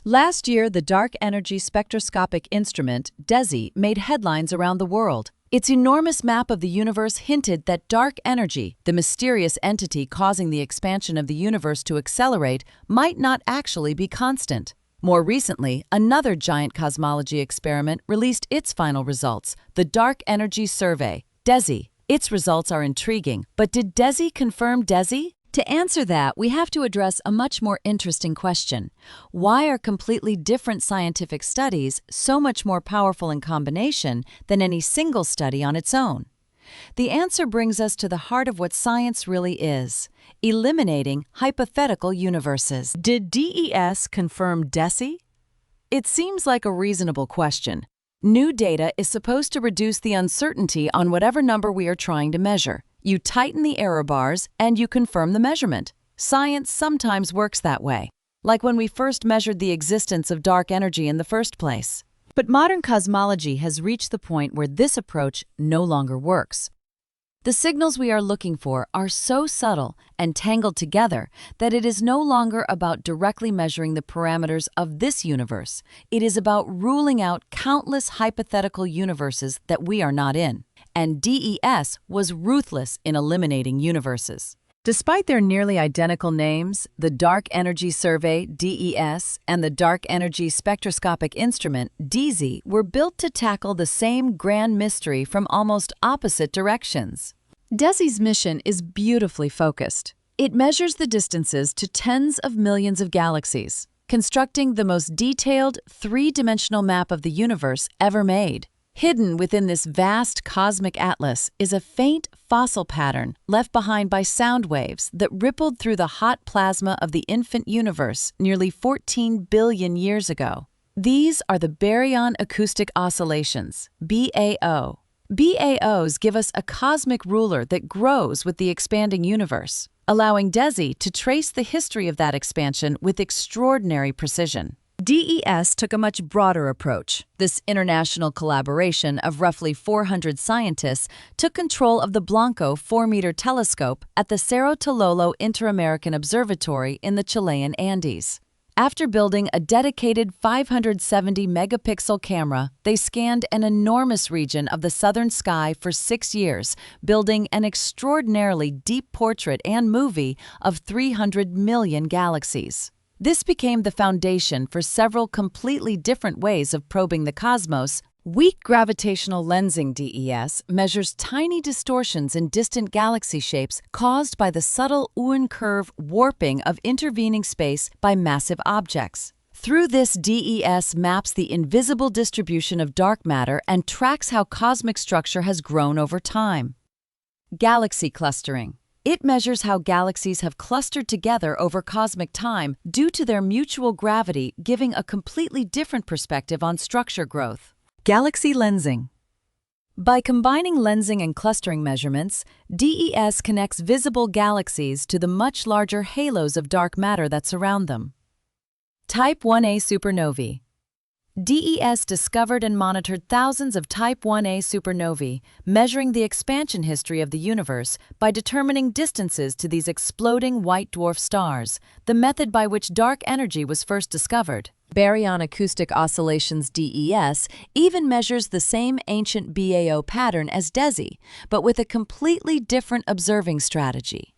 Last year, the Dark Energy Spectroscopic Instrument, DESI, made headlines around the world. Its enormous map of the universe hinted that dark energy, the mysterious entity causing the expansion of the universe to accelerate, might not actually be constant. More recently, another giant cosmology experiment released its final results, the Dark Energy Survey, DESI. Its results are intriguing, but did DESI confirm DESI? To answer that, we have to address a much more interesting question. Why are completely different scientific studies so much more powerful in combination than any single study on its own? The answer brings us to the heart of what science really is: eliminating hypothetical universes. Did DES confirm DESI? It seems like a reasonable question. New data is supposed to reduce the uncertainty on whatever number we are trying to measure. You tighten the error bars and you confirm the measurement. Science sometimes works that way, like when we first measured the existence of dark energy in the first place. But modern cosmology has reached the point where this approach no longer works. The signals we are looking for are so subtle and tangled together that it is no longer about directly measuring the parameters of this universe. It is about ruling out countless hypothetical universes that we are not in. And DES was ruthless in eliminating universes. Despite their nearly identical names, the Dark Energy Survey, DES, and the Dark Energy Spectroscopic Instrument, DESI, were built to tackle the same grand mystery from almost opposite directions. DESI's mission is beautifully focused. It measures the distances to tens of millions of galaxies, constructing the most detailed, three-dimensional map of the universe ever made. Hidden within this vast cosmic atlas is a faint fossil pattern left behind by sound waves that rippled through the hot plasma of the infant universe nearly 14 billion years ago. These are the Baryon Acoustic Oscillations, BAO. BAOs give us a cosmic ruler that grows with the expanding universe, allowing DESI to trace the history of that expansion with extraordinary precision. DES took a much broader approach. This international collaboration of roughly 400 scientists took control of the Blanco 4-meter telescope at the Cerro Tololo Inter-American Observatory in the Chilean Andes. After building a dedicated 570-megapixel camera, they scanned an enormous region of the southern sky for 6 years, building an extraordinarily deep portrait and movie of 300 million galaxies. This became the foundation for several completely different ways of probing the cosmos. Weak gravitational lensing DES measures tiny distortions in distant galaxy shapes caused by the subtle Oort curve warping of intervening space by massive objects. Through this, DES maps the invisible distribution of dark matter and tracks how cosmic structure has grown over time. Galaxy clustering. It measures how galaxies have clustered together over cosmic time due to their mutual gravity, giving a completely different perspective on structure growth. Galaxy lensing. By combining lensing and clustering measurements, DES connects visible galaxies to the much larger halos of dark matter that surround them. Type 1a supernovae. DES discovered and monitored thousands of Type 1a supernovae, measuring the expansion history of the universe by determining distances to these exploding white dwarf stars, the method by which dark energy was first discovered. Baryon Acoustic Oscillations DES even measures the same ancient BAO pattern as DESI, but with a completely different observing strategy.